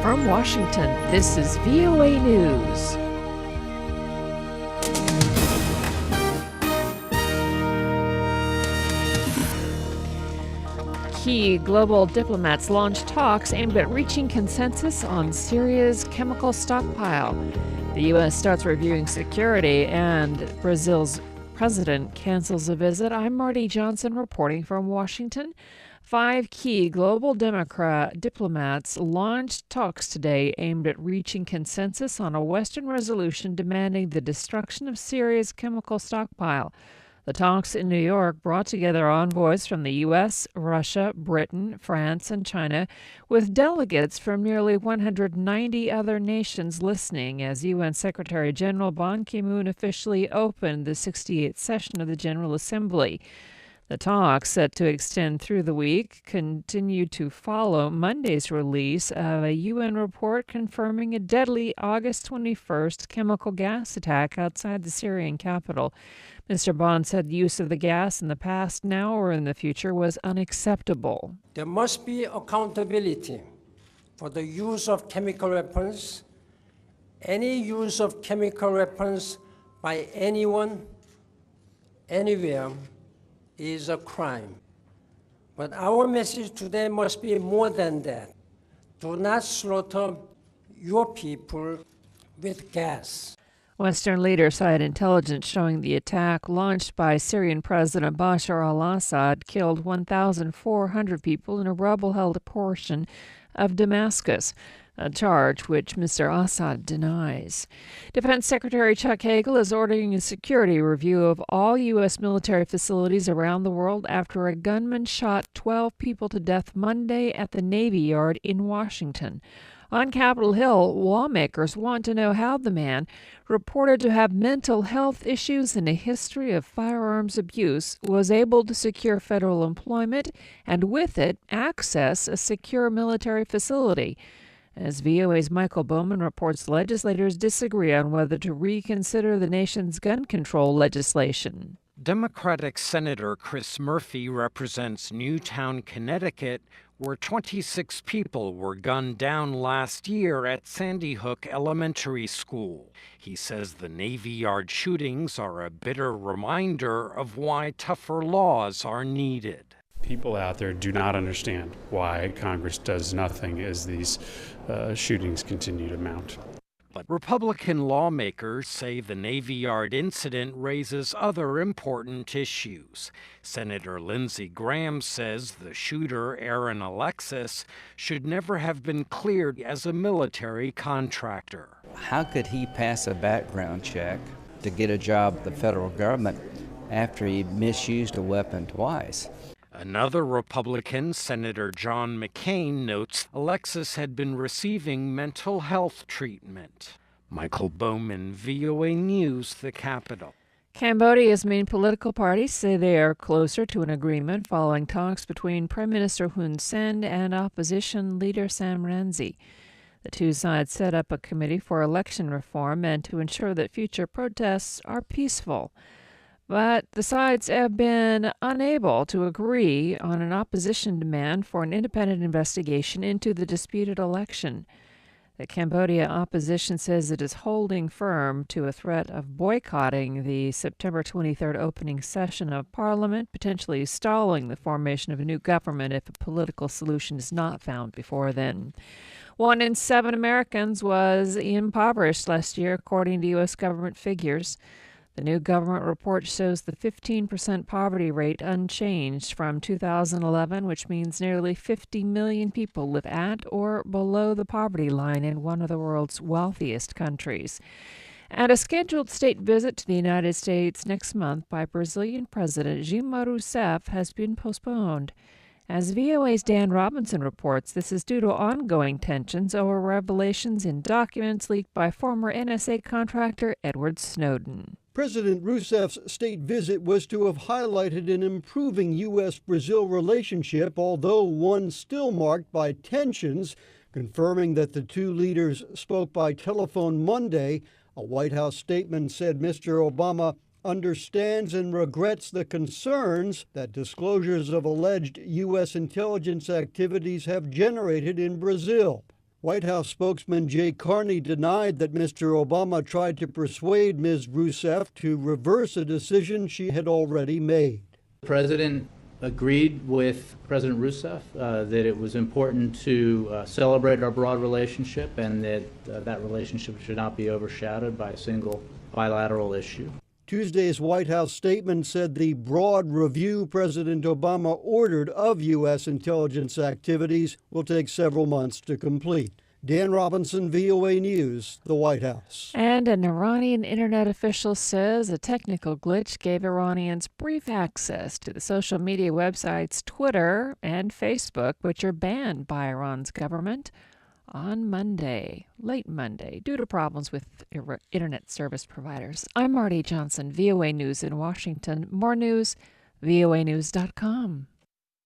From Washington, this is VOA News. Key global diplomats launch talks aimed at reaching consensus on Syria's chemical stockpile. The U.S. starts reviewing security, and Brazil's president cancels a visit. I'm Marty Johnson reporting from Washington. 5 key global diplomats launched talks today aimed at reaching consensus on a Western resolution demanding the destruction of Syria's chemical stockpile. The talks in New York brought together envoys from the U.S., Russia, Britain, France, and China, with delegates from nearly 190 other nations listening as UN Secretary General Ban Ki-moon officially opened the 68th session of the General Assembly. The talks, set to extend through the week, continue to follow Monday's release of a UN report confirming a deadly August 21st chemical gas attack outside the Syrian capital. Mr. Bond said the use of the gas in the past, now, or in the future was unacceptable. There must be accountability for the use of chemical weapons. Any use of chemical weapons by anyone, anywhere, is a crime. But our message today must be more than that. Do not slaughter your people with gas. Western leaders cite intelligence showing the attack launched by Syrian President Bashar al-Assad killed 1,400 people in a rebel-held portion of Damascus, a charge which Mr. Assad denies. Defense Secretary Chuck Hagel is ordering a security review of all U.S. military facilities around the world after a gunman shot 12 people to death Monday at the Navy Yard in Washington. On Capitol Hill, lawmakers want to know how the man, reported to have mental health issues and a history of firearms abuse, was able to secure federal employment and, with it, access a secure military facility. As VOA's Michael Bowman reports, legislators disagree on whether to reconsider the nation's gun control legislation. Democratic Senator Chris Murphy represents Newtown, Connecticut, where 26 people were gunned down last year at Sandy Hook Elementary School. He says the Navy Yard shootings are a bitter reminder of why tougher laws are needed. People out there do not understand why Congress does nothing as these shootings continue to mount. But Republican lawmakers say the Navy Yard incident raises other important issues. Senator Lindsey Graham says the shooter, Aaron Alexis, should never have been cleared as a military contractor. How could he pass a background check to get a job with the federal government after he misused a weapon twice? Another Republican, Senator John McCain, notes Alexis had been receiving mental health treatment. Michael Bowman, VOA News, the Capitol. Cambodia's main political parties say they are closer to an agreement following talks between Prime Minister Hun Sen and opposition leader Sam Rainsy. The two sides set up a committee for election reform and to ensure that future protests are peaceful. But the sides have been unable to agree on an opposition demand for an independent investigation into the disputed election. The Cambodia opposition says it is holding firm to a threat of boycotting the September 23rd opening session of Parliament, potentially stalling the formation of a new government if a political solution is not found before then. 1 in 7 Americans was impoverished last year, according to U.S. government figures. The new government report shows the 15% poverty rate unchanged from 2011, which means nearly 50 million people live at or below the poverty line in one of the world's wealthiest countries. And a scheduled state visit to the United States next month by Brazilian President Dilma Rousseff has been postponed. As VOA's Dan Robinson reports, this is due to ongoing tensions over revelations in documents leaked by former NSA contractor Edward Snowden. President Rousseff's state visit was to have highlighted an improving U.S.-Brazil relationship, although one still marked by tensions, confirming that the two leaders spoke by telephone Monday. A White House statement said Mr. Obama understands and regrets the concerns that disclosures of alleged U.S. intelligence activities have generated in Brazil. White House spokesman Jay Carney denied that Mr. Obama tried to persuade Ms. Rousseff to reverse a decision she had already made. The president agreed with President Rousseff that it was important to celebrate our broad relationship and that that relationship should not be overshadowed by a single bilateral issue. Tuesday's White House statement said the broad review President Obama ordered of U.S. intelligence activities will take several months to complete. Dan Robinson, VOA News, the White House. And an Iranian internet official says a technical glitch gave Iranians brief access to the social media websites Twitter and Facebook, which are banned by Iran's government on Monday, late Monday, due to problems with internet service providers. I'm Marty Johnson, VOA News in Washington. More news, voanews.com.